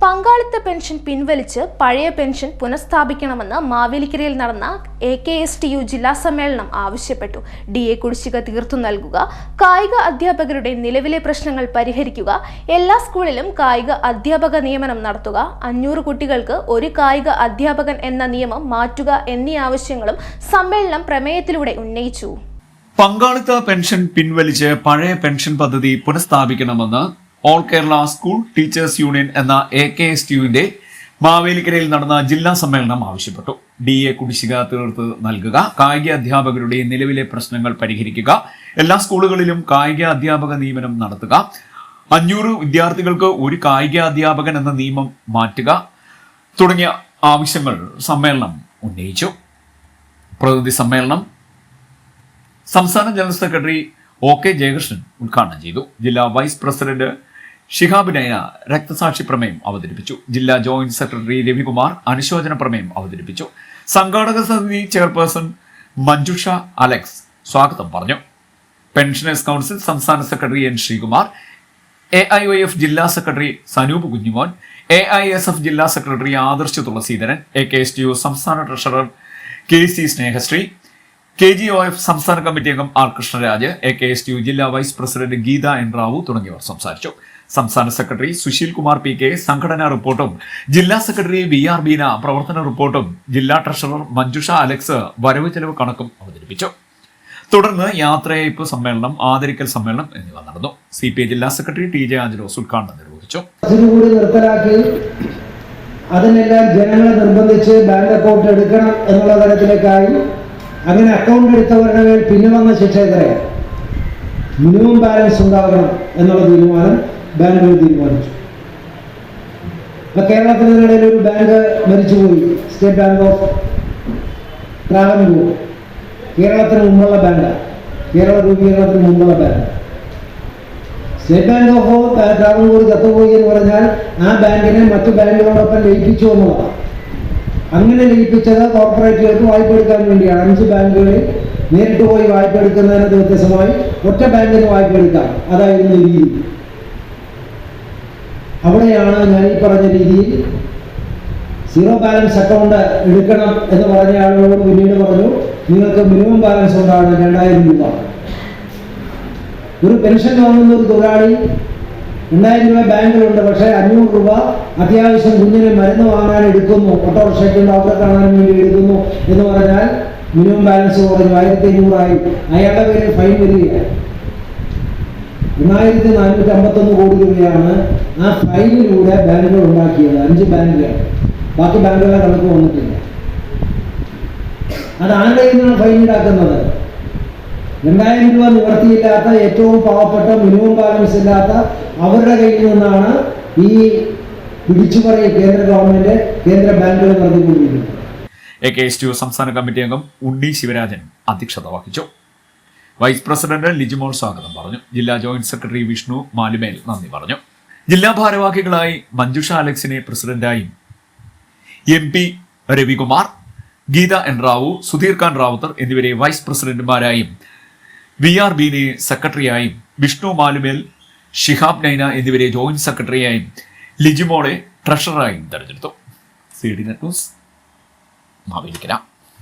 പങ്കാളിത്ത പെൻഷൻ പിൻവലിച്ച് പഴയ പെൻഷൻ പുനഃസ്ഥാപിക്കണമെന്ന് മാവേലിക്കരയിൽ നടന്ന AKSTU ജില്ലാ സമ്മേളനം ആവശ്യപ്പെട്ടു. DA കുടിശ്ശിക തീർത്തു നൽകുക, കായിക അധ്യാപകരുടെ നിലവിലെ പ്രശ്നങ്ങൾ പരിഹരിക്കുക, എല്ലാ സ്കൂളിലും കായിക അധ്യാപക നിയമനം നടത്തുക, 500 കുട്ടികൾക്ക് ഒരു കായിക അധ്യാപകൻ എന്ന നിയമം മാറ്റുക എന്നീ ആവശ്യങ്ങളും സമ്മേളനം പ്രമേയത്തിലൂടെ ഉന്നയിച്ചു. പങ്കാളിത്ത പെൻഷൻ പിൻവലിച്ച് പഴയ പെൻഷൻ പദ്ധതി പുനഃസ്ഥാപിക്കണമെന്ന് All Kerala School Teachers Union എന്ന AKSTUവിന്റെ മാവേലിക്കരയിൽ നടന്ന ജില്ലാ സമ്മേളനം ആവശ്യപ്പെട്ടു. DA കുടിശ്ശിക തീർത്ത് നൽകുക, കായിക അധ്യാപകരുടെ നിലവിലെ പ്രശ്നങ്ങൾ പരിഹരിക്കുക, എല്ലാ സ്കൂളുകളിലും കായിക അധ്യാപക നിയമനം നടത്തുക, 500 വിദ്യാർത്ഥികൾക്ക് ഒരു കായിക അധ്യാപകൻ എന്ന നിയമം മാറ്റുക തുടങ്ങിയ ആവശ്യങ്ങൾ സമ്മേളനം ഉന്നയിച്ചു. പ്രതിനിധി സമ്മേളനം സംസ്ഥാന ജനറൽ സെക്രട്ടറി OK ജയകൃഷ്ണൻ ഉദ്ഘാടനം ചെയ്തു. ജില്ലാ വൈസ് പ്രസിഡന്റ് ഷിഹാബ് നൈന രക്തസാക്ഷി പ്രമേയം അവതരിപ്പിച്ചു. ജില്ലാ ജോയിന്റ് സെക്രട്ടറി രവികുമാർ അനുശോചന പ്രമേയം അവതരിപ്പിച്ചു. സംഘാടക സമിതി ചെയർപേഴ്സൺ മഞ്ജുഷ അലക്സ് സ്വാഗതം പറഞ്ഞു. പെൻഷനേഴ്സ് കൗൺസിൽ സംസ്ഥാന സെക്രട്ടറി N ശ്രീകുമാർ, AIYF ജില്ലാ സെക്രട്ടറി സനൂപ് കുഞ്ഞുമോൻ, AISF ജില്ലാ സെക്രട്ടറി ആദർശ് തുളസീധരൻ, AKSTU സംസ്ഥാന ട്രഷറർ KC സ്നേഹശ്രീ, KGOF സംസ്ഥാന കമ്മിറ്റി അംഗം R കൃഷ്ണരാജ്, AKSTU ജില്ലാ vice president Geetha N Rao തുടങ്ങിയവർ സംസാരിച്ചു. സംസ്ഥാന സെക്രട്ടറി സുശീൽ കുമാർ PK സംഘടനാ റിപ്പോർട്ടും, ജില്ലാ സെക്രട്ടറി VR ബീന പ്രവർത്തന റിപ്പോർട്ടും, ജില്ലാ ട്രഷറർ മഞ്ജുഷ അലക്സ് വരവ് ചെലവ് കണക്കും അവതരിപ്പിച്ചു. തുടർന്ന് യാത്രയയപ്പ് സമ്മേളനം, ആദരിക്കൽ സമ്മേളനം എന്നിവ നടന്നു. CPI ജില്ലാ സെക്രട്ടറി TJ ആഞ്ചലോസ് ഉദ്ഘാടനം നിർവഹിച്ചു. അതിനെല്ലാം ജനങ്ങളെ നിർബന്ധിച്ച് ബാങ്ക് അക്കൗണ്ട് എടുക്കണം എന്നുള്ള തരത്തിലേക്കായി. അങ്ങനെ അക്കൗണ്ട് എടുത്തവരുടെ മേൽ പിന്നെ വന്ന ശിക്ഷ എത്രയാണ്? മിനിമം ബാലൻസ് ഉണ്ടാകണം എന്നുള്ള തീരുമാനം ബാങ്കുകൾ തീരുമാനിച്ചു. ഇപ്പൊ കേരളത്തിനിടയിൽ ഒരു ബാങ്ക് മരിച്ചുപോയി, സ്റ്റേറ്റ് ബാങ്ക് ഓഫ് ട്രാവൻകൂർ. കേരളത്തിന് മുമ്പുള്ള ബാങ്കാണ്, കേരള രൂപീകരണത്തിന് മുമ്പുള്ള bank. State bank of Travancore ചത്തുപോയി എന്ന് പറഞ്ഞാൽ ആ ബാങ്കിനെ മറ്റു ബാങ്കുകളോടൊപ്പം ലയിപ്പിച്ചു എന്നുള്ളതാണ്. അങ്ങനെ ലയിപ്പിച്ചത് കോർപ്പറേറ്റുകൾക്ക് വായ്പ എടുക്കാൻ വേണ്ടിയാണ്. 5 ബാങ്കുകളിൽ നേരിട്ട് പോയി വായ്പ എടുക്കുന്നതിന് വ്യത്യസ്തമായി ഒറ്റ ബാങ്കിന് വായ്പ എടുക്കാം, അതായിരുന്നു രീതി. അവിടെയാണ് ഞാൻ ഈ പറഞ്ഞ രീതിയിൽ സീറോ ബാലൻസ് അക്കൗണ്ട് എടുക്കണം എന്ന് പറഞ്ഞ ആളുകളോട് പിന്നീട് പറഞ്ഞു, നിങ്ങൾക്ക് മിനിമം ബാലൻസ് ഉണ്ടാണ് 2000 രൂപ. ഒരു പെൻഷൻ വാങ്ങുന്ന ഒരു തൊഴിലാളി 2000 രൂപ ബാങ്കിലുണ്ട്, പക്ഷേ 500 രൂപ അത്യാവശ്യം കുഞ്ഞിന് മരുന്ന് വാങ്ങാൻ എടുക്കുന്നു, ഓട്ടോറിക്ഷയ്ക്ക് ഡോക്ടറെ കാണാൻ വേണ്ടി എടുക്കുന്നു എന്ന് പറഞ്ഞാൽ മിനിമം ബാലൻസ് കുറഞ്ഞു 1500 ആയി. അയാളുടെ പേരിൽ ഫൈൻ വരികയാണ്. 1451 കോടി രൂപയാണ് ആ ഫൈനിലൂടെ ബാങ്കുകൾ ഉണ്ടാക്കിയത്. 5 ബാങ്കുകൾ, ബാക്കി ബാങ്കുകളെ കണക്ക് വന്നിട്ടില്ല. അത് ആരുടെ നിന്നാണ് ഫൈൻ ഈടാക്കുന്നത്? 2000 രൂപ നിവർത്തിയില്ലാത്ത, ഏറ്റവും പാവപ്പെട്ട, മിനിമം ബാലൻസ് ഇല്ലാത്ത അവരുടെ കയ്യിൽ നിന്നാണ് ഈ പിടിച്ചുപറി കേന്ദ്ര ഗവൺമെന്റ് കേന്ദ്ര ബാങ്കുകൾ നടത്തിക്കൊണ്ടിരിക്കുന്നത്. AKSTU സംസ്ഥാന കമ്മിറ്റി അംഗം ഉണ്ണി ശിവരാജൻ അധ്യക്ഷത വഹിച്ചു. വൈസ് പ്രസിഡന്റ് ലിജിമോൾ സ്വാഗതം പറഞ്ഞു. ജില്ലാ ജോയിന്റ് സെക്രട്ടറി വിഷ്ണു മാലുമേൽ നന്ദി പറഞ്ഞു. ജില്ലാ ഭാരവാഹികളായി മഞ്ജുഷ അലക്സിനെ പ്രസിഡന്റായും, MP രവികുമാർ, ഗീത N റാവു, സുധീർ ഖാൻ റാവുത്തർ എന്നിവരെ വൈസ് പ്രസിഡന്റുമാരായും, VR ബീനെ സെക്രട്ടറിയായും, വിഷ്ണു മാലുമേൽ, ഷിഹാബ് നൈന എന്നിവരെ ജോയിന്റ് സെക്രട്ടറിയായും, ലിജിമോളെ ട്രഷററായും തെരഞ്ഞെടുത്തു. CD net news Mavelikkara.